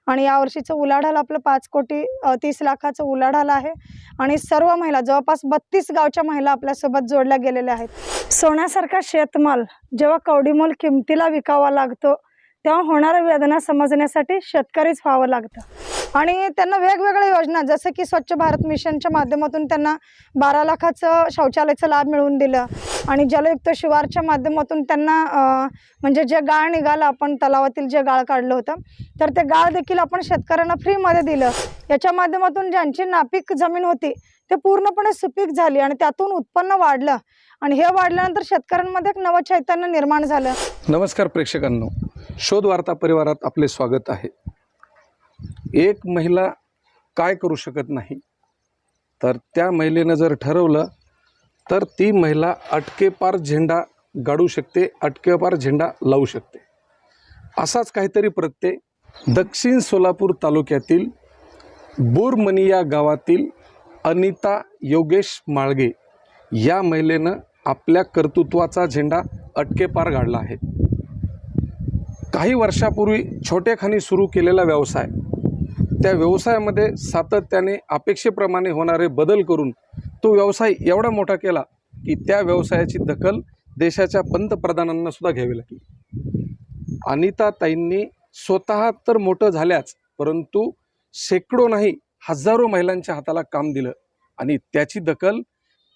आणि या वर्षीचं उलाढाल आपलं 5,30,00,000चं उलाढाल आहे आणि सर्व महिला जवळपास 32 गावच्या महिला आपल्यासोबत जोडल्या गेलेल्या आहेत। सोन्यासारखा शेतमाल जेव्हा कवडीमोल किमतीला विकावा लागतो तेव्हा होणाऱ्या वेदना समजण्यासाठी शेतकरीच व्हावं लागतं आणि त्यांना वेगवेगळ्या योजना जसं की स्वच्छ भारत मिशनच्या माध्यमातून त्यांना 12 लाखाचं शौचालयाचं लाभ मिळवून दिलं आणि जलयुक्त शिवारच्या माध्यमातून त्यांना म्हणजे जे गाळ निघालं आपण तलावातील जे गाळ काढलं होतं तर ते गाळ देखील आपण शेतकऱ्यांना फ्रीमध्ये दिलं। याच्या माध्यमातून ज्यांची नापीक जमीन होती ते पूर्णपणे सुपीक झाली आणि त्यातून उत्पन्न वाढलं आणि हे वाढल्यानंतर शेतकऱ्यांमध्ये एक नवं चैतन्य निर्माण झालं। नमस्कार प्रेक्षकांनो, शोध वार्ता परिवारात आपले स्वागत आहे। एक महिला काय करू शकत नाही तर त्या महिलेनं जर ठरवलं तर ती महिला अटकेपार झेंडा गाडू शकते, अटकेपार झेंडा लावू शकते। असाच काहीतरी प्रत्यय दक्षिण सोलापूर तालुक्यातील बोरमणी या गावातील अनिता योगेश माळगे या महिलेनं आपल्या कर्तृत्वाचा झेंडा अटकेपार गाडला आहे। काही वर्षापूर्वी छोटेखानी सुरू केलेला व्यवसाय, त्या व्यवसायामध्ये सातत्याने अपेक्षेप्रमाणे होणारे बदल करून तो व्यवसाय एवढा मोठा केला की त्या व्यवसायाची दखल देशाच्या पंतप्रधानांना सुद्धा घ्यावी लागली। अनिताताईंनी स्वतः तर मोठं झाल्याच, परंतु शेकडो नाही हजारो महिलांच्या हाताला काम दिलं आणि त्याची दखल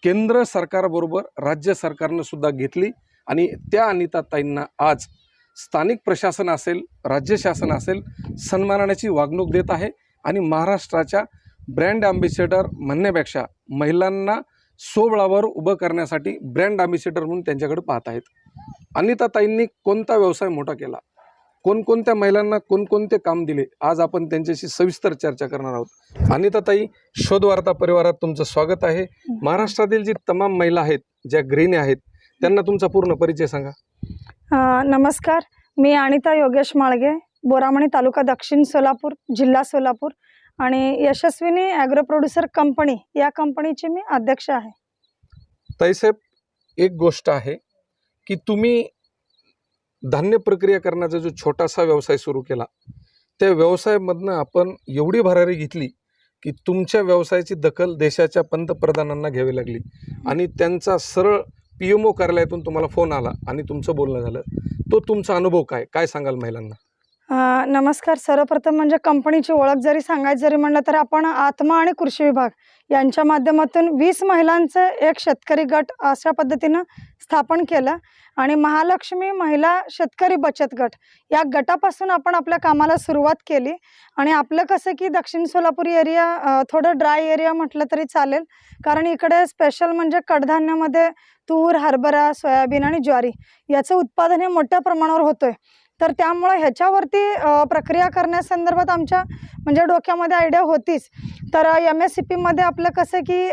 केंद्र सरकारबरोबर राज्य सरकारनं सुद्धा घेतली आणि त्या अनिताताईंना आज स्थानिक प्रशासन असेल, राज्य शासन असेल, सन्मानाची वागणूक देत आहे आणि महाराष्ट्राच्या ब्रँड ॲम्बेसेडर म्हणण्यापेक्षा महिलांना सोबळावर उभं करण्यासाठी ब्रँड ॲम्बेसेडर म्हणून त्यांच्याकडे पाहत आहेत। अनिताताईंनी कोणता व्यवसाय मोठा केला, कोणकोणत्या महिलांना कोणकोणते काम दिले, आज आपण त्यांच्याशी सविस्तर चर्चा करणार आहोत। अनिताताई, शोध वार्ता परिवारात तुमचं स्वागत आहे। महाराष्ट्रातील जी तमाम महिला आहेत, ज्या गृहिणी आहेत, त्यांना तुमचा पूर्ण परिचय सांगा। नमस्कार, मी अनिता योगेश माळगे, बोरामणी तालुका दक्षिण सोलापूर, जिल्हा सोलापूर आणि यशस्विनी ॲग्रो प्रोड्युसर कंपनी या कंपनीचे मी अध्यक्ष आहे। ताईसाहेब, एक गोष्ट आहे की तुम्ही धान्य प्रक्रिया करण्याचा जो छोटासा व्यवसाय सुरू केला, त्या व्यवसायामधनं आपण एवढी भरारी घेतली की तुमच्या व्यवसायाची दखल देशाच्या पंतप्रधानांना घ्यावी लागली आणि त्यांचा सरळ PMO कार्यालयातून तुम्हाला फोन आला आणि तुमचं बोलणं झालं। तो तुमचा अनुभव काय सांगाल महिलांना? नमस्कार, सर्वप्रथम म्हणजे कंपनीची ओळख जरी सांगायचं जरी म्हणलं तर आपण आत्मा आणि कृषी विभाग यांच्या माध्यमातून 20 महिलांचं एक शेतकरी गट अशा पद्धतीनं स्थापन केलं आणि महालक्ष्मी महिला शेतकरी बचत गट या गटापासून आपण आपल्या कामाला सुरुवात केली आणि आपलं कसं की दक्षिण सोलापूर एरिया थोडं ड्राय एरिया म्हटलं तरी चालेल, कारण इकडे स्पेशल म्हणजे कडधान्यामध्ये तूर, हरभरा, सोयाबीन आणि ज्वारी याचं उत्पादन हे मोठ्या प्रमाणावर होतोय। तर त्यामुळे ह्याच्यावरती प्रक्रिया करण्यासंदर्भात आमच्या म्हणजे डोक्यामध्ये आयडिया होतीच। तर MSCP मध्ये आपलं कसं की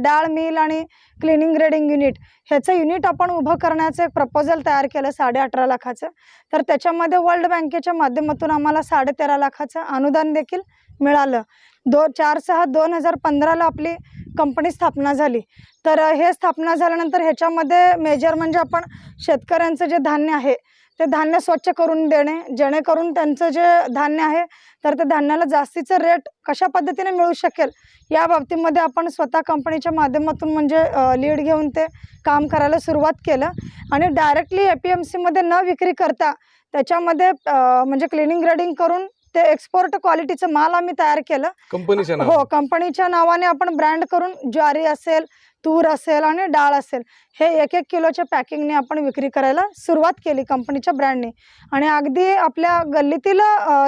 डाळ मिल आणि क्लिनिंग ग्रेडिंग युनिट ह्याचं युनिट आपण उभं करण्याचं एक प्रपोजल तयार केलं 18.5 लाखाचं। तर त्याच्यामध्ये वर्ल्ड बँकेच्या माध्यमातून आम्हाला 13.5 लाखाचं अनुदान देखील मिळालं। 4/6/2015ला आपली कंपनी स्थापना झाली। तर हे स्थापना झाल्यानंतर ह्याच्यामध्ये मेजर म्हणजे आपण शेतकऱ्यांचं जे धान्य आहे ते धान्य स्वच्छ करून देणे, जेणेकरून त्यांचं जे धान्य आहे तर ते धान्याला जास्तीचं रेट कशा पद्धतीने मिळू शकेल या बाबतीमध्ये आपण स्वतः कंपनीच्या माध्यमातून म्हणजे लीड घेऊन ते काम करायला सुरुवात केलं आणि डायरेक्टली APMC मध्ये न विक्री करता त्याच्यामध्ये म्हणजे क्लिनिंग ग्रेडिंग करून ते एक्सपोर्ट क्वालिटीचं माल आम्ही तयार केलं कंपनीच्या नावाने। हो, कंपनीच्या नावाने आपण ब्रँड करून ज्वारी असेल, तूर असेल आणि डाळ असेल हे 1-1 किलोच्या पॅकिंगने आपण विक्री करायला सुरुवात केली कंपनीच्या ब्रँडने आणि अगदी आपल्या गल्लीतील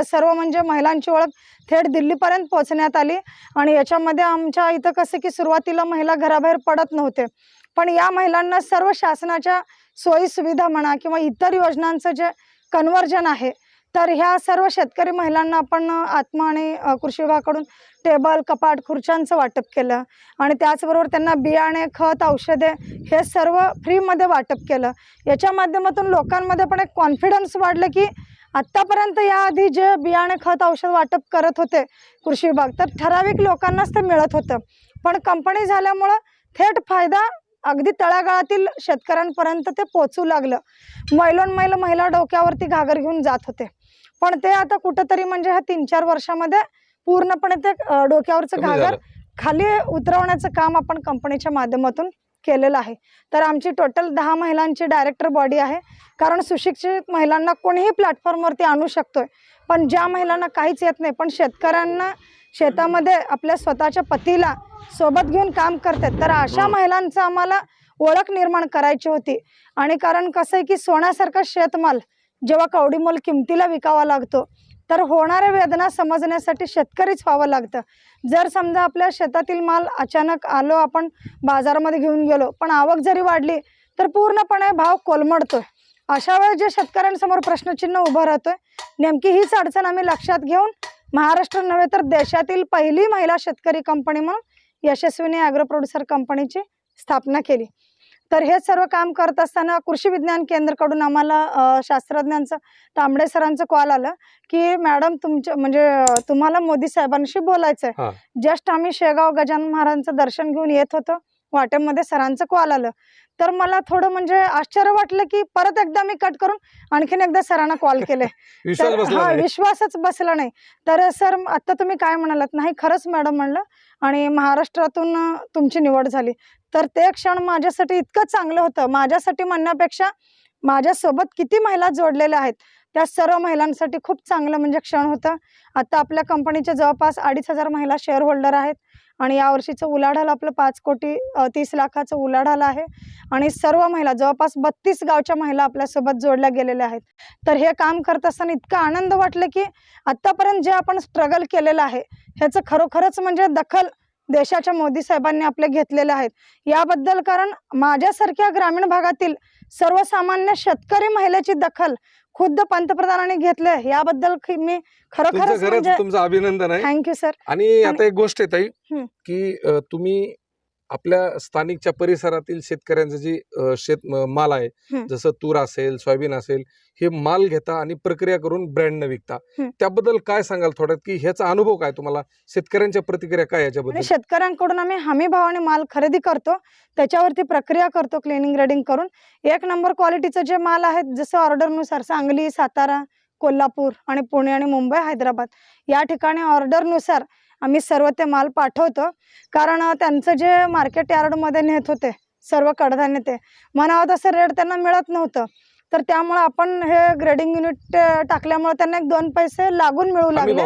सर्व म्हणजे महिलांची ओळख थेट दिल्लीपर्यंत पोहोचण्यात आली आणि याच्यामध्ये आमच्या इथं कसं की सुरुवातीला महिला घराबाहेर पडत नव्हते, पण या महिलांना सर्व शासनाच्या सोयी सुविधा म्हणा किंवा इतर योजनांचं जे कन्वर्जन आहे तर ह्या सर्व शेतकरी महिलांना आपण आत्मा आणि कृषी विभागाकडून टेबल, कपाट, खुर्च्यांचं वाटप केलं आणि त्याचबरोबर त्यांना बियाणे, खत, औषधे हे सर्व फ्रीमध्ये वाटप केलं। याच्या माध्यमातून लोकांमध्ये पण एक कॉन्फिडन्स वाढलं की आत्तापर्यंत याआधी जे बियाणे, खत, औषध वाटप करत होते कृषी विभाग तर ठराविक लोकांनाच ते मिळत होतं, पण कंपनी झाल्यामुळं थेट फायदा अगदी तळागाळातील शेतकऱ्यांपर्यंत ते पोहोचू लागलं। महिला डोक्यावरती घागर घेऊन जात होते, पण ते आता कुठंतरी म्हणजे ह्या 3-4 वर्षामध्ये पूर्णपणे ते डोक्यावरचं कमी घागर झालं. खाली उतरवण्याचं काम आपण कंपनीच्या माध्यमातून केलेलं आहे. तर आमची टोटल 10 महिलांची डायरेक्टर बॉडी आहे. कारण सुशिक्षित महिलांना कोणीही प्लॅटफॉर्मवरती आणू शकतोय, पण ज्या महिलांना काहीच येत नाही पण शेतकऱ्यांना शेतामध्ये आपल्या स्वतःच्या पतीला सोबत घेऊन काम करतात, तर अशा महिलांचं आम्हाला ओळख निर्माण करायची होती. आणि कारण कसं आहे की सोन्यासारखा शेतमाल जेव्हा कवडीमोल किमतीला विकावा लागतो, तर होणाऱ्या वेदना समजण्यासाठी शेतकरीच व्हावं लागतं. जर समजा आपल्या शेतातील माल अचानक आलो आपण बाजारामध्ये घेऊन गेलो, पण आवक जरी वाढली तर पूर्णपणे भाव कोलमडतोय. अशा वेळेस जे शेतकऱ्यांसमोर प्रश्नचिन्ह उभं राहतोय, नेमकी हीच अडचण आम्ही लक्षात घेऊन महाराष्ट्र नव्हे तर देशातील पहिली महिला शेतकरी कंपनी म्हणून यशस्विनी ॲग्रो प्रोड्युसर कंपनीची स्थापना केली. तर हे सर्व काम करत असताना कृषी विज्ञान केंद्राकडून आम्हाला शास्त्रज्ञांचं तांबडे सरांचं कॉल आलं की मॅडम तुमच्या म्हणजे तुम्हाला मोदी साहेबांशी बोलायचं आहे. जस्ट आम्ही शेगाव गजानन महाराजांचं दर्शन घेऊन येत होतो, वाटेमध्ये सरांचं कॉल आलं. तर मला थोडं म्हणजे आश्चर्य वाटलं की परत एकदा मी कट करून आणखीन एकदा सरांना कॉल केले. विश्वासच बसला नाही. तर सर आता तुम्ही काय म्हणालात? नाही खरंच मॅडम म्हणलं, आणि महाराष्ट्रातून तुमची निवड झाली. तर ते क्षण माझ्यासाठी इतकं चांगलं होतं. माझ्यासाठी म्हणण्यापेक्षा माझ्यासोबत किती महिला जोडलेल्या आहेत त्या सर्व महिलांसाठी खूप चांगलं म्हणजे क्षण होतं. आता आपल्या कंपनीच्या जवळपास 2,500 महिला शेअर होल्डर आहेत आणि यावर्षीचं उलाढाल आपलं 5,30,00,000चं उलाढाल आहे. आणि सर्व महिला जवळपास 32 गावच्या महिला आपल्यासोबत जोडल्या गेलेल्या आहेत. तर हे काम करत असताना इतका आनंद वाटलं की आत्तापर्यंत जे आपण स्ट्रगल केलेलं आहे ह्याचं खरोखरच म्हणजे दखल देशाच्या मोदी साहेबांनी आपले घेतलेले आहेत याबद्दल. कारण माझ्यासारख्या ग्रामीण भागातील सर्वसामान्य शेतकरी महिलेची दखल खुद्द पंतप्रधानांनी घेतले याबद्दल मी खरोखरच म्हणजे तुमचं अभिनंदन आहे. Thank you sir. आणि आता एक गोष्ट आहे ताई की तुम्ही आपल्या स्थानिकच्या परिसरातील शेतकऱ्यांचं जी शेत माल आहे जसं तूर असेल सोयाबीन असेल हे माल घेता आणि प्रक्रिया करून ब्रँडनं विकता, त्याबद्दल काय सांगाल थोड्यात की ह्याचा अनुभव काय तुम्हाला, शेतकऱ्यांच्या प्रतिक्रिया काय याच्याबद्दल? शेतकऱ्यांकडून आम्ही हमी भावाने माल खरेदी करतो, त्याच्यावरती प्रक्रिया करतो क्लिनिंग रेडिंग करून. 1 नंबर क्वालिटीचं जे माल आहेत जसं ऑर्डरनुसार सांगली, सातारा, कोल्हापूर आणि पुणे आणि मुंबई, हैदराबाद या ठिकाणी ऑर्डरनुसार आम्ही सर्व ते माल पाठवतो. कारण त्यांचं जे मार्केट यार्डमध्ये नेत होते सर्व कडधान्य ते म्हणावं तसं रेट त्यांना मिळत नव्हतं. तर त्यामुळे आपण हे ग्रेडिंग युनिट टाकल्यामुळे त्यांना 1-2 पैसे लागून मिळू लागले,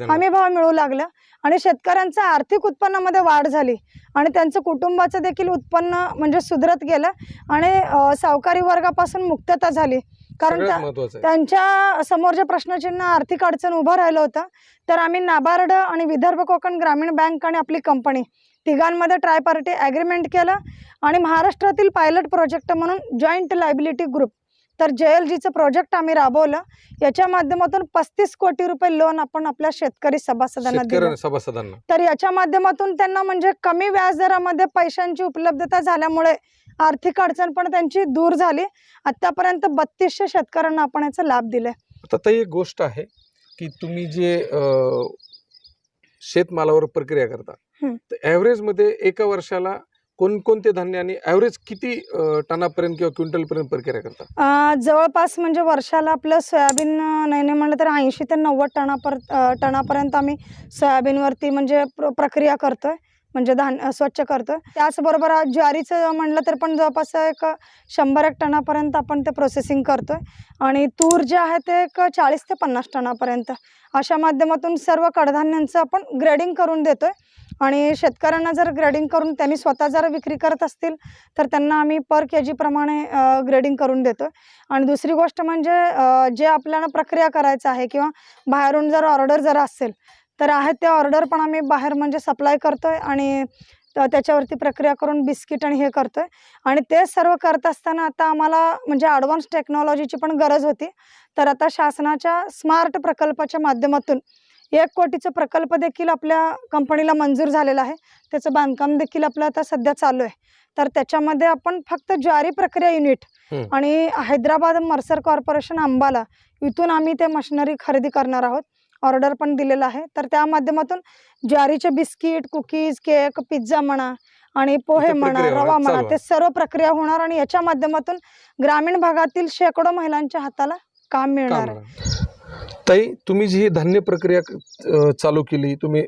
हमी भाव मिळू लागला आणि शेतकऱ्यांच्या आर्थिक उत्पन्नामध्ये वाढ झाली आणि त्यांचं कुटुंबाचं देखील उत्पन्न म्हणजे सुधरत गेलं आणि सावकारी वर्गापासून मुक्तता झाली. कारण त्यांच्या समोर जे प्रश्नचिन्ह आर्थिक अडचण उभं राहिलं होतं, तर आम्ही नाबार्ड आणि विदर्भ कोकण ग्रामीण बँक आणि आपली कंपनी तिघांमध्ये ट्रायपार्टी ॲग्रीमेंट केलं आणि महाराष्ट्रातील पायलट प्रोजेक्ट म्हणून जॉईंट लायबिलिटी ग्रुप तर JLGचं प्रोजेक्ट आम्ही राबवलं. याच्या माध्यमातून 35 कोटी रुपये लोन आपण आपल्या शेतकरी सभासदांना दिलं. तर याच्या माध्यमातून त्यांना म्हणजे कमी व्याजदरामध्ये पैशांची उपलब्धता झाल्यामुळे आर्थिक अडचण पण त्यांची दूर झाली. आतापर्यंत 3200 शेतकऱ्यांना आपण याचा लाभ दिलाय. आता एक गोष्ट आहे की तुम्ही जे शेतमालावर प्रक्रिया करता, तर ॲव्हरेज मध्ये एका वर्षाला कोणकोणते धान्य आणि ॲव्हरेज किती टनापर्यंत किंवा क्विंटलपर्यंत प्रक्रिया करता? जवळपास म्हणजे वर्षाला आपलं सोयाबीन नाही म्हणलं तर 80 ते 90 टनापर्यंत आम्ही सोयाबीनवरती म्हणजे प्रक्रिया करतोय, म्हणजे धान्य स्वच्छ करतोय. त्याचबरोबर ज्वारीचं म्हणलं तर पण जवळपास एक 100 टनापर्यंत आपण ते प्रोसेसिंग करतोय आणि तूर जे आहे ते एक 40 ते 50 टनापर्यंत अशा माध्यमातून सर्व कडधान्यांचं आपण ग्रेडिंग करून देतोय. आणि शेतकऱ्यांना जर ग्रेडिंग करून त्यांनी स्वतः जर विक्री करत असतील तर त्यांना आम्ही पर KG प्रमाणे ग्रेडिंग करून देतो. आणि दुसरी गोष्ट म्हणजे जे आपल्याला प्रक्रिया करायचं आहे किंवा बाहेरून जर ऑर्डर जर असेल तर आहेत ते ऑर्डर पण आम्ही बाहेर म्हणजे सप्लाय करतोय आणि त्याच्यावरती प्रक्रिया करून बिस्किट आणि हे करतोय. आणि ते सर्व करत असताना आता आम्हाला म्हणजे ॲडव्हान्स टेक्नॉलॉजीची पण गरज होती. तर आता शासनाच्या स्मार्ट प्रकल्पाच्या माध्यमातून 1 कोटीचा प्रकल्प देखील आपल्या कंपनीला मंजूर झालेला आहे. त्याचं बांधकाम देखील आपलं आता सध्या चालू आहे. तर त्याच्यामध्ये आपण फक्त ज्वारी प्रक्रिया युनिट आणि हैदराबाद मर्सर कॉर्पोरेशन अंबाला इथून आम्ही ते मशिनरी खरेदी करणार आहोत. ऑर्डर पण दिलेला आहे. तर त्या माध्यमातून ज्वारीचे बिस्किट, कुकीज, केक, पिझ्झा म्हणा आणि पोहे म्हणा, रवा म्हणा, ते सर्व प्रक्रिया होणार आणि याच्या माध्यमातून ग्रामीण भागातील शेकडो महिलांच्या हाताला काम मिळणार आहे. ताई, तुम्ही जी ही धान्य प्रक्रिया चालू केली, तुम्ही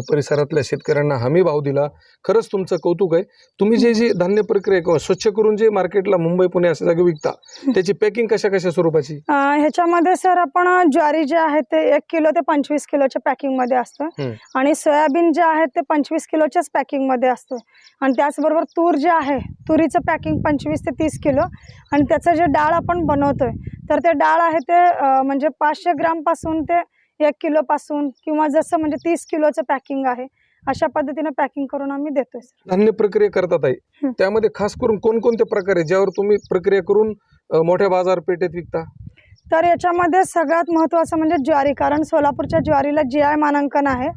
परिसरातल्या शेतकऱ्यांना हमी भाव दिला, खरंच तुमचं कौतुक आहे. तुम्ही जी धान्य प्रक्रिया किंवा स्वच्छ करून जे मार्केटला मुंबई पुणे अशा जागी विकता, त्याची पॅकिंग कशा कशा स्वरूपाची? ह्याच्यामध्ये सर आपण ज्वारी जे आहे ते 1 किलो ते 25 किलोच्या पॅकिंग मध्ये असतं आणि सोयाबीन जे आहे ते 25 किलोच्याच पॅकिंग मध्ये असतं आणि त्याचबरोबर तूर जे आहे तुरीचं पॅकिंग 25 ते 30 किलो आणि त्याचं जे डाळ आपण बनवतोय तर ते डाळ आहे ते म्हणजे 500 ग्राम पासून ते 1 किलो पासून किंवा जसं म्हणजे 30 किलोचं पॅकिंग आहे अशा पद्धतीने पॅकिंग करून आम्ही देतोय सर. धान्य प्रक्रिया करतात आहे, त्यामध्ये खास करून कोणकोणते प्रकार आहे ज्यावर तुम्ही प्रक्रिया करून मोठ्या बाजारपेठेत विकता? तर याच्यामध्ये सगळ्यात महत्त्वाचं म्हणजे ज्वारी, कारण सोलापूरच्या ज्वारीला GI मानांकन आहे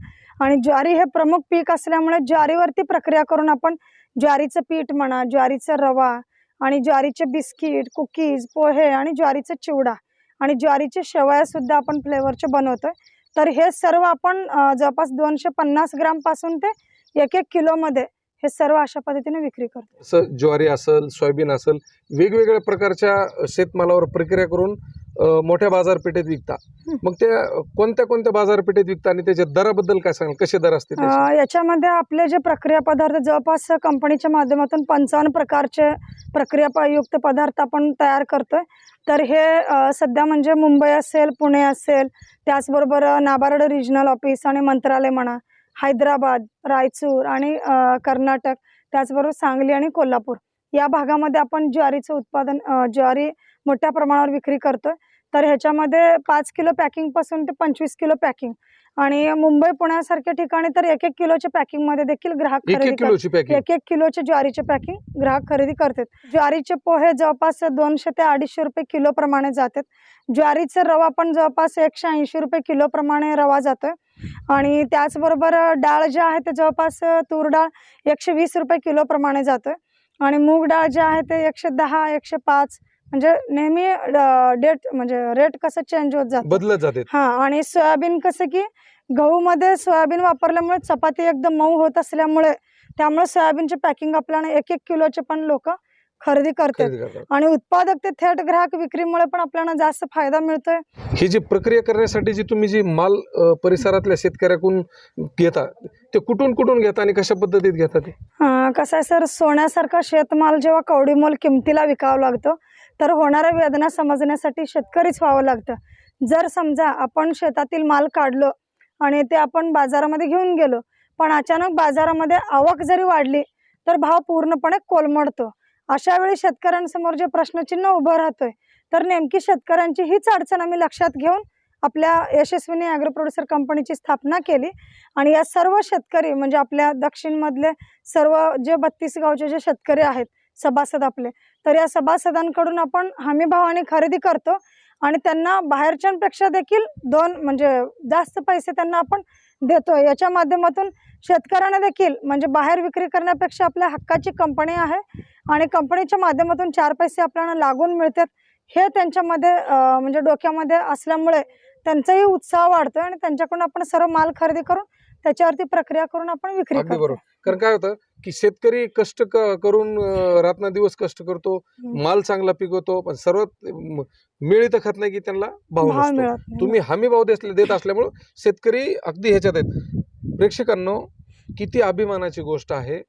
आणि ज्वारी हे प्रमुख पीक असल्यामुळे ज्वारीवरती प्रक्रिया करून आपण ज्वारीचं पीठ म्हणा, ज्वारीचा रवा आणि ज्वारीचे बिस्किट, कुकीज, पोहे आणि ज्वारीचा चिवडा आणि ज्वारीचे शेवया सुद्धा आपण फ्लेवरचे बनवतोय. तर हे सर्व आपण जवळपास 250 ग्राम पासून ते 1-1 किलोमध्ये हे सर्व अशा पद्धतीने विक्री करतो. असं ज्वारी असेल, सोयाबीन असेल, वेगवेगळ्या प्रकारच्या शेतमालावर प्रक्रिया करून मोठ्या बाजारपेठेत विकता. मग त्या कोणत्या कोणत्या बाजारपेठेत विकता आणि त्याच्या दराबद्दल काय सांगाल? कसे दर असते त्याचे? याच्यामध्ये आपले जे प्रक्रिया पदार्थ जवळपास कंपनीच्या माध्यमातून 55 प्रकारचे प्रक्रियायुक्त पदार्थ आपण तयार करतोय. तर हे सध्या म्हणजे मुंबई असेल, पुणे असेल, त्याचबरोबर नाबार्ड रिजनल ऑफिस आणि मंत्रालय म्हणा, हैदराबाद, रायचूर आणि कर्नाटक, त्याचबरोबर सांगली आणि कोल्हापूर या भागामध्ये आपण ज्वारीचं उत्पादन ज्वारी मोठ्या प्रमाणावर विक्री करतोय. तर ह्याच्यामध्ये 5 किलो पॅकिंग पासून ते 25 किलो पॅकिंग आणि मुंबई पुण्यासारख्या ठिकाणी तर 1-1 किलोच्या पॅकिंग मध्ये देखील ग्राहक खरेदी करतात. 1-1 किलोचे ज्वारीचे पॅकिंग ग्राहक खरेदी करतात. ज्वारीचे पोहे जवळपास 200 ते 250 रुपये किलो प्रमाणे जातात. ज्वारीचा रवा पण जवळपास 180 रुपये किलो प्रमाणे रवा जातोय आणि त्याचबरोबर डाळ जे आहे ते जवळपास तूर डाळ 120 रुपये किलो प्रमाणे जातोय आणि मूग डाळ जे आहे ते 110, 105 म्हणजे नेहमी रेट कसं चेंज होत जातं, बदलत जाते. आणि सोयाबीन कसं की गहूमध्ये सोयाबीन वापरल्यामुळे चपाती एकदम मऊ होत असल्यामुळे त्यामुळे सोयाबीनचे पॅकिंग आपल्याला 1-1 किलोचे पण लोक खरेदी करतात आणि उत्पादक ते थेट ग्राहक विक्रीमुळे पण आपल्याला जास्त फायदा मिळतोय. ही जी प्रक्रिया करण्यासाठी जी तुम्ही जी माल परिसरातल्या शेतकऱ्याकडून घेता ते कुठून कुठून घेता आणि कशा पद्धतीत घेता ते? कसं आहे सर, सोन्यासारखा शेतमाल जेव्हा कवडीमोल किमतीला विकावं लागतो तर होणाऱ्या वेदना समजण्यासाठी शेतकरीच व्हावं लागतं. जर समजा आपण शेतातील माल काढलो आणि ते आपण बाजारामध्ये घेऊन गेलो पण अचानक बाजारामध्ये आवक जरी वाढली तर भाव पूर्णपणे कोलमडतो. अशा वेळी शेतकऱ्यांसमोर जे प्रश्नचिन्ह उभं राहतोय तर नेमकी शेतकऱ्यांची हीच अडचण आम्ही लक्षात घेऊन आपल्या यशस्विनी ॲग्रो प्रोड्युसर कंपनीची स्थापना केली आणि या सर्व शेतकरी म्हणजे आपल्या दक्षिणमधले सर्व जे 32 गावचे जे शेतकरी आहेत सभासद आपले, तर या सभासदांकडून आपण हमी भावाने खरेदी करतो आणि त्यांना बाहेरच्यांपेक्षा देखील म्हणजे जास्त पैसे त्यांना आपण देतो. याच्या माध्यमातून शेतकऱ्यांना देखील म्हणजे बाहेर विक्री करण्यापेक्षा आपल्या हक्काची कंपनी आहे आणि कंपनीच्या माध्यमातून 4 पैसे आपल्याला लागून मिळतात हे त्यांच्यामध्ये म्हणजे डोक्यामध्ये असल्यामुळे त्यांचाही उत्साह वाढतोय आणि त्यांच्याकडून आपण सर्व माल खरेदी करून त्याच्यावरती प्रक्रिया करून आपण विक्री करतो. बरोबर. कारण काय होतं की शेतकरी कष्ट करून रात्रंदिवस कष्ट करतो, माल चांगला पिकवतो, पण सर्वात मिळत खात नाही की त्यांना भाव नसतो. तुम्ही हमी भाव देत असल्यामुळे शेतकरी अगदी ह्याच्यात आहेत. प्रेक्षकांनो, किती अभिमानाची गोष्ट आहे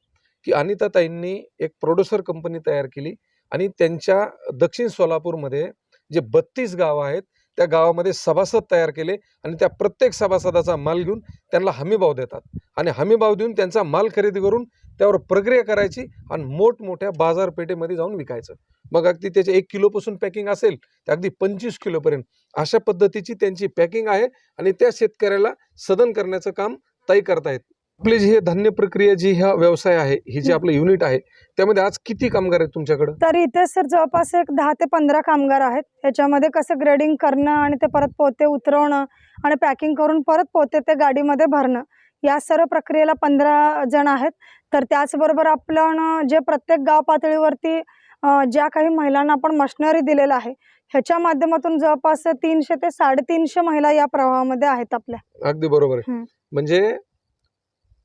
की अनिताताईंनी एक प्रोड्युसर कंपनी तयार केली आणि त्यांच्या दक्षिण सोलापूरमध्ये जे 32 गाव आहेत त्या गावामध्ये सभासद तयार केले आणि त्या प्रत्येक सभासदाचा माल घेऊन त्यांना हमी भाव देतात आणि हमी भाव देऊन त्यांचा माल खरेदी करून त्यावर प्रक्रिया करायची आणि मोठमोठ्या बाजारपेठेमध्ये जाऊन विकायचं. मग अगदी त्याचे 1 किलोपासून पॅकिंग असेल तर अगदी 25 किलोपर्यंत अशा पद्धतीची त्यांची पॅकिंग आहे आणि त्या शेतकऱ्याला सदन करण्याचं काम ताई करतायत. आपली जी धान्य प्रक्रिया जी हा व्यवसाय आहे, ही जे आपलं युनिट आहे, त्यामध्ये आज किती कामगार आहेत तुमच्याकडे? तर इथे सर जवळपास 10 ते 15 कामगार आहेत. याच्यामध्ये कसं ग्रेडिंग करणं आणि ते परत पोते उतरवणं आणि पॅकिंग करून परत पोते ते गाडीमध्ये भरणं या सर्व प्रक्रियेला 15 जण आहेत. तर त्याचबरोबर आपण जे प्रत्येक गाव पातळीवरती ज्या काही महिलांना आपण मशिनरी दिलेलं आहे ह्याच्या माध्यमातून जवळपास 300 ते 350 महिला या प्रवाहामध्ये आहेत आपल्या. अगदी बरोबर आहे. म्हणजे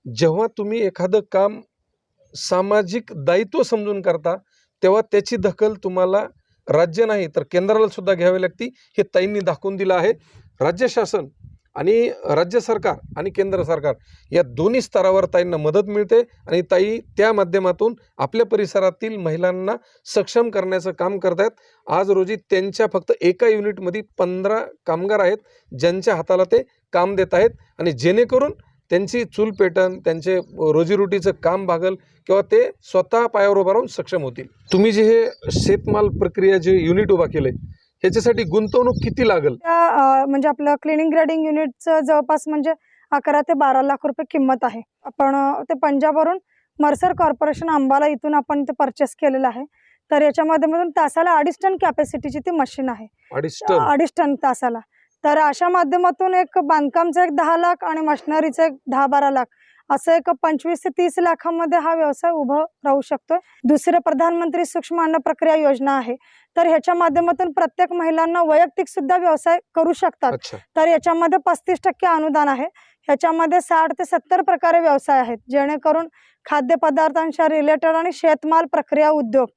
जेव्हा तुम्ही एखादं काम सामाजिक दायित्व समजून करता तेव्हा त्याची दखल तुम्हाला राज्य नाही तर केंद्राला सुद्धा घ्यावी लागते. हे ताईंनी दाखवून दिलं आहे. राज्य शासन आणि राज्य सरकार आणि केंद्र सरकार या दोन्ही स्तरावर ताईंना मदत मिळते आणि ताई त्या माध्यमातून आपल्या परिसरातील महिलांना सक्षम करण्याचं काम करतायत. आज रोजी त्यांच्या फक्त एका युनिटमध्ये 15 कामगार आहेत ज्यांच्या हाताला ते काम देत आहेत आणि जेणेकरून त्यांची चूल पेटन, त्यांचे रोजीरोटीचं काम भागल किंवा ते स्वतः पायावर उभं राहून सक्षम होतील. तुम्ही जे हे शेतमाल प्रक्रिया जे युनिट उभा केलंय ह्याच्यासाठी गुंतवणूक किती लागेल? म्हणजे आपलं क्लिनिंग ग्रेडिंग युनिटचं जवळपास म्हणजे 11 ते 12 लाख रुपये किंमत आहे. आपण ते पंजाबवरून मर्सर कॉर्पोरेशन अंबाला इथून आपण ते परचेस केलेलं आहे. तर याच्यामध्ये तासाला 2.5 टन कॅपॅसिटीची ती मशीन आहे. 2.5 टन तासाला. तर अशा माध्यमातून एक बांधकामचं एक 10 लाख आणि मशिनरीचं एक 10-12 लाख असं एक 25 ते 30 लाखामध्ये हा व्यवसाय उभं राहू शकतोय. दुसरं प्रधानमंत्री सूक्ष्म अन्न प्रक्रिया योजना आहे. तर ह्याच्या माध्यमातून प्रत्येक महिलांना वैयक्तिक सुद्धा व्यवसाय करू शकतात. तर याच्यामध्ये 35% अनुदान आहे. ह्याच्यामध्ये 60 ते 70 प्रकारे व्यवसाय आहेत जेणेकरून खाद्यपदार्थांच्या रिलेटेड आणि शेतमाल प्रक्रिया उद्योग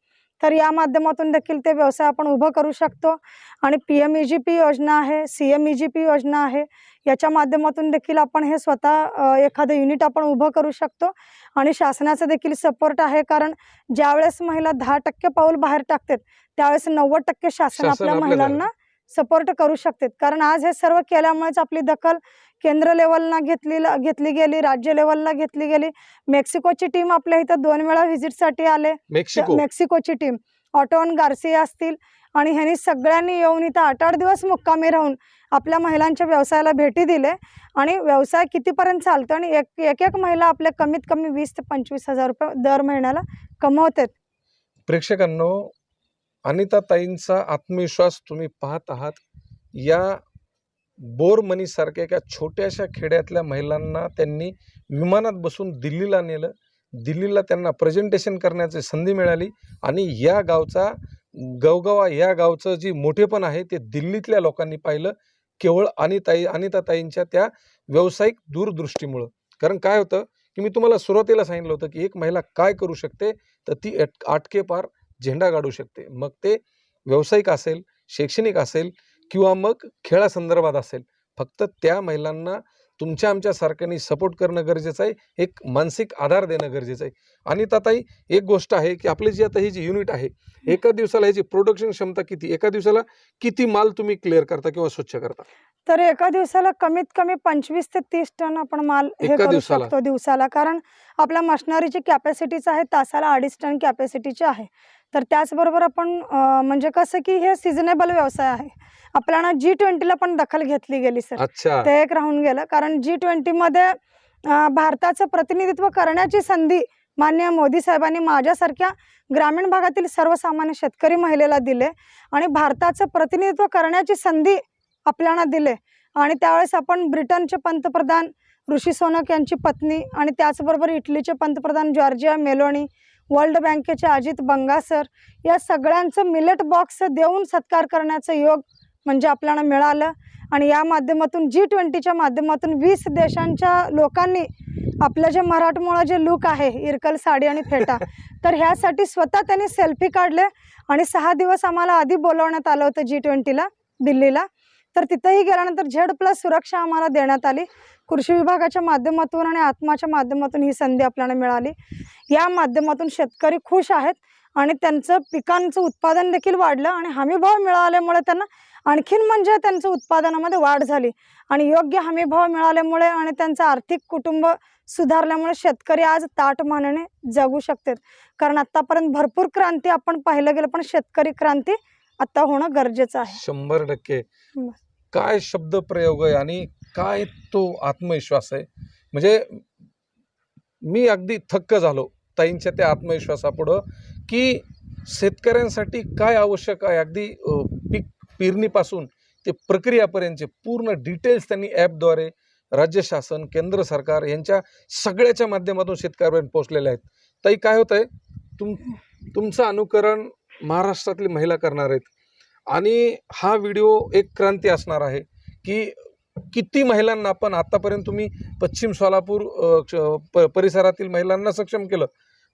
तर या माध्यमातून देखील ते व्यवसाय आपण उभं करू शकतो. आणि PMEGP योजना आहे, CMEGP योजना आहे. याच्या माध्यमातून देखील आपण हे स्वतः एखादं युनिट आपण उभं करू शकतो. आणि शासनाचा देखील सपोर्ट आहे, कारण ज्यावेळेस महिला 10% पाऊल बाहेर टाकतात त्यावेळेस 90% शासन आपल्या महिलांना सपोर्ट करू शकतात. कारण आज हे सर्व केल्यामुळेच आपली दखल केंद्र लेवलला घेतली गेली, राज्य लेवलला घेतली गेली. मेक्सिकोची टीम आपल्या इथं 2 वेळा व्हिजिटसाठी आले. मेक्सिकोची टीम ऑटोन गार्सिया असतील आणि ह्यांनी सगळ्यांनी येऊन इथं 8-8 दिवस मुक्कामी राहून आपल्या महिलांच्या व्यवसायाला भेटी दिले. आणि व्यवसाय कितीपर्यंत चालतो आणि एक महिला आपल्या कमीत कमी 20 ते 25 हजार रुपये दर महिन्याला कमवतात. प्रेक्षकांनो, अनिता ताईंचा आत्मविश्वास तुम्ही पाहत आहात. या बोरमनी सारख्या एका छोट्याशा खेड्यातल्या महिलांना त्यांनी विमानात बसून दिल्लीला नेलं. दिल्लीला त्यांना प्रेझेंटेशन करण्याची संधी मिळाली आणि या गावचा गवगवा या गावचं जी मोठेपण आहे ते दिल्लीतल्या लोकांनी पाहिलं केवळ अनिता ताईंच्या त्या व्यावसायिक दूरदृष्टीमुळं. कारण काय होतं की मी तुम्हाला सुरुवातीला सांगितलं होतं की एक महिला काय करू शकते, तर ती आटके पार झेंडा गाडू शकते. मग ते व्यावसायिक असेल, शैक्षणिक असेल किंवा मग खेळासंदर्भात असेल. फक्त त्या महिलांना तुमच्या आमच्या सारख्यांनी सपोर्ट करणं गरजेचं आहे, एक मानसिक आधार देणं गरजेचं आहे. आणि ताई एक गोष्ट आहे की आपली जी आता ही जी युनिट आहे एका दिवसाला ह्याची प्रोडक्शन क्षमता किती, एका दिवसाला किती माल तुम्ही क्लिअर करता किंवा स्वच्छ करता? तर एका दिवसाला कमीत कमी 25 ते 30 टन आपण माल हे करू शकतो दिवसाला. कारण आपल्या मशिनरीची कॅपॅसिटीच आहे तासाला 2.5 टन कॅपॅसिटीची आहे. तर त्याचबरोबर आपण म्हणजे कसं की हे सिझनेबल व्यवसाय आहे. आपल्याला G20ला पण दखल घेतली गेली सर. ते एक राहून गेलं, कारण G20 मध्ये भारताचं प्रतिनिधित्व करण्याची संधी माननीय मोदी साहेबांनी माझ्यासारख्या ग्रामीण भागातील सर्वसामान्य शेतकरी महिलेला दिले आणि भारताचं प्रतिनिधित्व करण्याची संधी आपल्याला दिले. आणि त्यावेळेस आपण ब्रिटनचे पंतप्रधान ऋषी सुनक यांची पत्नी आणि त्याचबरोबर इटलीचे पंतप्रधान जॉर्जिया मेलोनी, वर्ल्ड बँकेचे अजित बंगा सर या सगळ्यांचं मिलेट बॉक्स देऊन सत्कार करण्याचं योग म्हणजे आपल्याला मिळालं. आणि या माध्यमातून G20च्या माध्यमातून 20 देशांच्या लोकांनी आपलं जे मराठमोळं जे लुक आहे इरकल साडी आणि फेटा तर ह्यासाठी स्वतः त्यांनी सेल्फी काढले. आणि 6 दिवस आम्हाला आधी बोलवण्यात आलं होतं G20ला दिल्लीला. तर तिथेही गेल्यानंतर Z+ सुरक्षा आम्हाला देण्यात आली. कृषी विभागाच्या माध्यमातून आणि आत्माच्या माध्यमातून ही संधी आपल्याला मिळाली. या माध्यमातून शेतकरी खुश आहेत आणि त्यांचं पिकांचं उत्पादन देखील वाढलं आणि हमीभाव मिळाल्यामुळे त्यांना आणखीन म्हणजे त्यांचं उत्पादनामध्ये वाढ झाली. आणि योग्य हमीभाव मिळाल्यामुळे आणि त्यांचं आर्थिक कुटुंब सुधारल्यामुळे शेतकरी आज ताटमानेने जगू शकतात. कारण आतापर्यंत भरपूर क्रांती आपण पाहिलं गेलं, पण शेतकरी क्रांती आता होणं गरजेचं आहे. 100%. काय शब्द प्रयोग आहे आणि काय तो आत्मविश्वास आहे. म्हणजे मी अगदी थक्क झालो ताईंच्या त्या आत्मविश्वासापुढं की शेतकऱ्यांसाठी काय आवश्यक आहे. अगदी पीक पेरणीपासून ते प्रक्रियापर्यंतचे पूर्ण डिटेल्स त्यांनी ॲपद्वारे राज्य शासन, केंद्र सरकार यांच्या सगळ्याच्या माध्यमातून शेतकऱ्यांपर्यंत पोहोचलेले आहेत. ताई काय होत आहे, तुमचं अनुकरण महाराष्ट्रातली महिला करणार आहेत आणि हा व्हिडिओ एक क्रांती असणार आहे की किती महिलांना आपण आतापर्यंत तुम्ही पश्चिम सोलापूर परिसरातील महिलांना सक्षम केलं.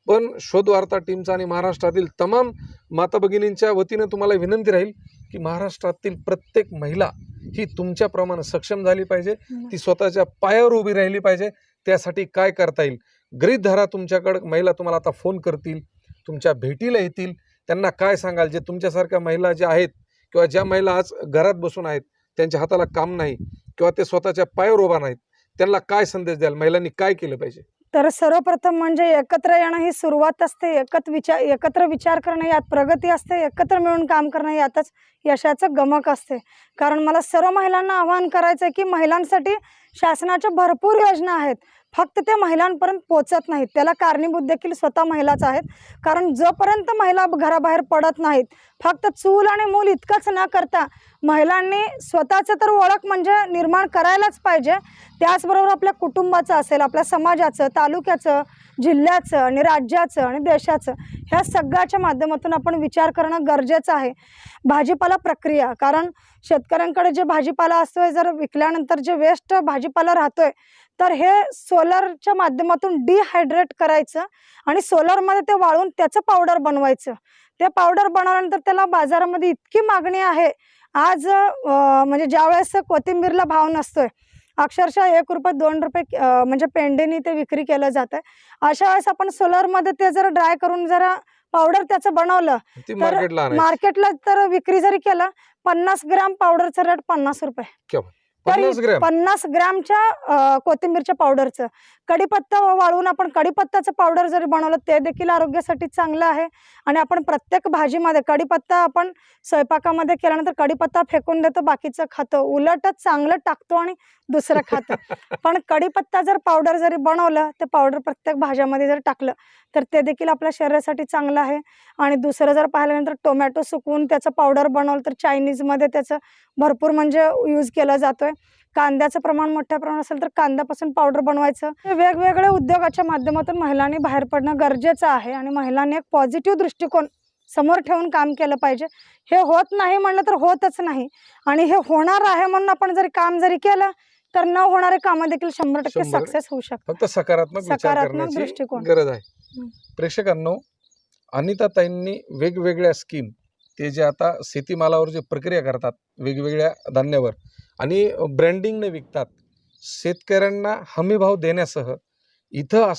पण शोध वार्ता टीमचा आणि महाराष्ट्रातील तमाम माता भगिनींच्या वतीनं तुम्हाला विनंती राहील की महाराष्ट्रातील प्रत्येक महिला ही तुमच्याप्रमाणे सक्षम झाली पाहिजे, ती स्वतःच्या पायावर उभी राहिली पाहिजे. त्यासाठी काय करता येईल? गृहीत धरा तुमच्याकडे महिला तुम्हाला आता फोन करतील, तुमच्या भेटीला येतील. त्यांना काय सांगाल? जे तुमच्यासारख्या महिला ज्या आहेत किंवा ज्या महिला आज घरात बसून आहेत, त्यांच्या हाताला काम नाही किंवा ते स्वतःच्या पायावर उभा नाहीत, त्यांना काय संदेश द्याल? महिलांनी काय केलं पाहिजे? तर सर्वप्रथम म्हणजे एकत्र येणं ही सुरुवात असते. एकत्र विचार करणं यात प्रगती असते. एकत्र मिळून काम करणं यातच यशाचं गमक असते. कारण मला सर्व महिलांना आवाहन करायचं आहे की महिलांसाठी शासनाच्या भरपूर योजना आहेत, फक्त ते महिलांपर्यंत पोहोचत नाहीत. त्याला कारणीभूत देखील स्वतः महिलाच आहेत. कारण जोपर्यंत महिला घराबाहेर पडत नाहीत, फक्त चूल आणि मूल इतकंच न करता महिलांनी स्वतःचं तर ओळख म्हणजे निर्माण करायलाच पाहिजे. त्याचबरोबर आपल्या कुटुंबाचं असेल, आपल्या समाजाचं, तालुक्याचं, जिल्ह्याचं आणि राज्याचं आणि देशाचं, ह्या सगळ्याच्या माध्यमातून आपण विचार करणं गरजेचं आहे. भाजीपाला प्रक्रिया, कारण शेतकऱ्यांकडे जे भाजीपाला असतोय, जर विकल्यानंतर जे वेस्ट भाजीपाला राहतोय, तर हे सोलरच्या माध्यमातून डिहायड्रेट करायचं आणि सोलरमध्ये ते वाळून त्याचं पावडर बनवायचं. ते पावडर बनवल्यानंतर त्याला बाजारामध्ये इतकी मागणी आहे. आज म्हणजे ज्यावेळेस कोथिंबीरला भाव नसतोय, अक्षरशः 1 रुपये 2 रुपये म्हणजे पेंडीने ते विक्री केलं जातं. अशा वेळेस आपण सोलरमध्ये ते जर ड्राय करून जरा पावडर त्याचं बनवलं तर मार्केटला तर विक्री जरी केलं, 50 ग्रॅम पावडरचं रेट 50 रुपये. 50 ग्रॅमच्या कोथिंबीरच्या पावडरचं. कढीपत्ता वाळवून आपण कढीपत्ताचं पावडर जरी बनवलं, ते देखील आरोग्यासाठी चांगलं आहे. आणि आपण प्रत्येक भाजीमध्ये कढीपत्ता, आपण स्वयंपाकामध्ये केल्यानंतर कढीपत्ता फेकून देतो, बाकीचं खातो. उलटच चांगलं टाकतो आणि दुसरं खातो. पण कढीपत्ता जर पावडर जरी बनवलं, ते पावडर प्रत्येक भाज्यामध्ये जर टाकलं तर ते देखील आपल्या शरीरासाठी चांगलं आहे. आणि दुसरं जर पाहिल्यानंतर टोमॅटो सुकवून त्याचं पावडर बनवलं तर चायनीजमध्ये त्याचं भरपूर म्हणजे यूज केला जातोय. कांद्याचं प्रमाण मोठ्या प्रमाणात असेल तर कांद्यापासून पावडर बनवायचं. वेगवेगळ्या उद्योगाच्या माध्यमातून महिलांनी बाहेर पडणं गरजेचं आहे आणि महिलांनी एक पॉझिटिव्ह दृष्टिकोन समोर ठेवून काम केलं पाहिजे. हे होत नाही म्हणलं तर होतच नाही, आणि हे होणार आहे म्हणून आपण जर काम जरी केलं तर न होणारे कामं देखील 100% सक्सेस होऊ शकतात. फक्त सकारात्मक दृष्टिकोन गरज आहे. प्रेक्षकांनो, अनिताताईंनी वेगवेगळ्या स्कीम, ते जे आता शेतीमालावर जे प्रक्रिया करतात वेगवेगळ्या धान्यावर आणि ब्रँडिंगने विकतात, शेतकऱ्यांना हमीभाव देण्यासह इथं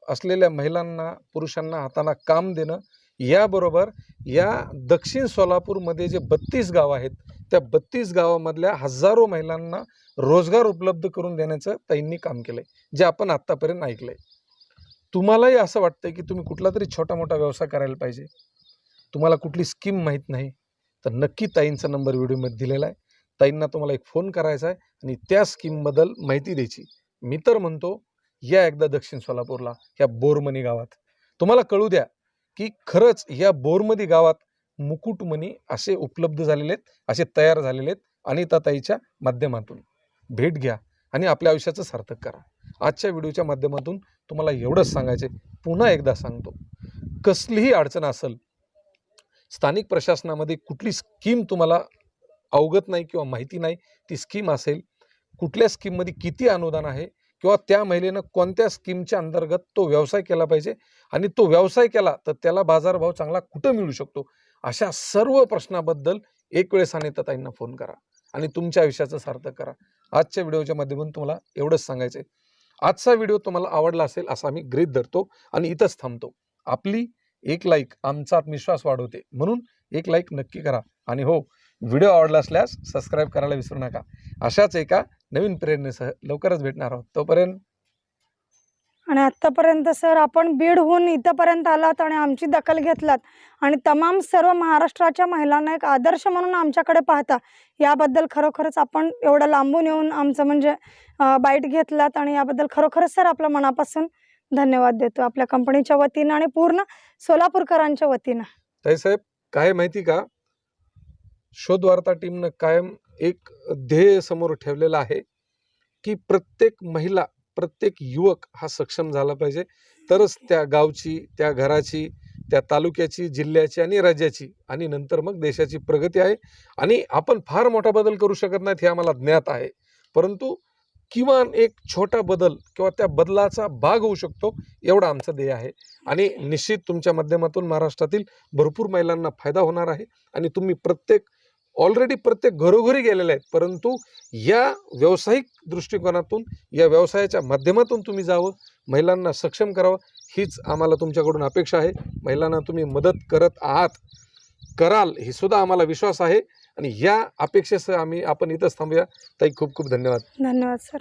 असलेल्या महिलांना, पुरुषांना हाताला काम देणं, याबरोबर या दक्षिण सोलापूरमध्ये जे 32 गावं आहेत, त्या 32 गावामधल्या हजारो महिलांना रोजगार उपलब्ध करून देण्याचं ताईंनी काम केलंय, जे आपण आत्तापर्यंत ऐकलंय. तुम्हालाही असं वाटतंय की तुम्ही कुठला तरी छोटा मोठा व्यवसाय करायला पाहिजे, तुम्हाला कुठली स्कीम माहीत नाही, तर नक्की ताईंचा नंबर व्हिडिओमध्ये दिलेला आहे. ताईंना तुम्हाला एक फोन करायचा आहे आणि त्या स्कीमबद्दल माहिती द्यायची. मी तर म्हणतो, या एकदा दक्षिण सोलापूरला, या बोरमणी गावात. तुम्हाला कळू द्या की खरंच या बोरमणी गावात मुकुटमणी असे उपलब्ध झालेले आहेत, असे तयार झालेले आहेत. अनिताताईच्या माध्यमातून भेट घ्या आणि आपल्या आयुष्याचं सार्थक करा. आजच्या व्हिडिओच्या माध्यमातून तुम्हाला एवढंच सांगायचं आहे, पुन्हा एकदा सांगतो, कसलीही अडचण असेल, स्थानिक प्रशासनामध्ये कुठली स्कीम तुम्हाला अवगत नाही किंवा माहिती नाही, ती स्कीम असेल, कुठल्या स्कीममध्ये किती अनुदान आहे किंवा त्या महिलेनं कोणत्या स्कीमच्या अंतर्गत तो व्यवसाय केला पाहिजे आणि तो व्यवसाय केला तर त्याला बाजारभाव चांगला कुठं मिळू शकतो, अशा सर्व प्रश्नाबद्दल एक वेळेस अनिताताईंना फोन करा आणि तुमच्या आयुष्याचं सार्थक करा. आजच्या व्हिडिओच्या माध्यमातून तुम्हाला एवढंच सांगायचं आहे. आजचा व्हिडिओ तुम्हाला आवडला असेल असा आम्ही गृहीत धरतो आणि इथंच थांबतो. आपली एक लाईक आमचा आत्मविश्वास वाढवते, म्हणून एक लाईक नक्की करा. आणि हो, व्हिडिओ आवडला असल्यास सबस्क्राईब करायला विसरू नका. अशाच एका नवीन प्रेरणेसह लवकरच भेटणार आहोत. तोपर्यंत. आणि आत्तापर्यंत सर आपण बीडहून इथंपर्यंत आलात आणि आमची दखल घेतलात आणि तमाम सर्व महाराष्ट्राच्या महिलांना एक आदर्श म्हणून आमच्याकडे पाहता, याबद्दल खरोखरच आपण एवढं लांबून येऊन आमचं म्हणजे बाईट घेतलात आणि याबद्दल खरोखरच सर आपल्या मनापासून धन्यवाद देतो, आपल्या कंपनीच्या वतीनं आणि पूर्ण सोलापूरकरांच्या वतीनं. ताईसाहेब, काय माहिती का, शोध वार्ता टीमनं कायम एक ध्येय समोर ठेवलेलं आहे की प्रत्येक महिला, प्रत्येक युवक हा सक्षम झाला पाहिजे, तरच त्या गावची, त्या घराची, त्या तालुक्याची, जिल्ह्याची आणि राज्याची आणि नंतर मग देशाची प्रगती आहे. आणि आपण फार मोठा बदल करू शकत नाहीत हे आम्हाला ज्ञात आहे, परंतु किमान एक छोटा बदल किंवा त्या बदलाचा भाग होऊ शकतो, एवढं आमचं ध्येय आहे. आणि निश्चित तुमच्या माध्यमातून महाराष्ट्रातील भरपूर महिलांना फायदा होणार आहे आणि तुम्ही प्रत्येक ऑलरेडी प्रत्येक घरोघरी गेलेल्या आहेत, परंतु या व्यावसायिक दृष्टिकोनातून, या व्यवसायाच्या माध्यमातून तुम्ही जावं, महिलांना सक्षम करावं, हीच आम्हाला तुमच्याकडून अपेक्षा आहे. महिलांना तुम्ही मदत करत आहात, कराल ही सुद्धा आम्हाला विश्वास आहे. आणि या अपेक्षेसह आपण इथंच थांबूया. ताई, खूप खूप धन्यवाद. धन्यवाद सर.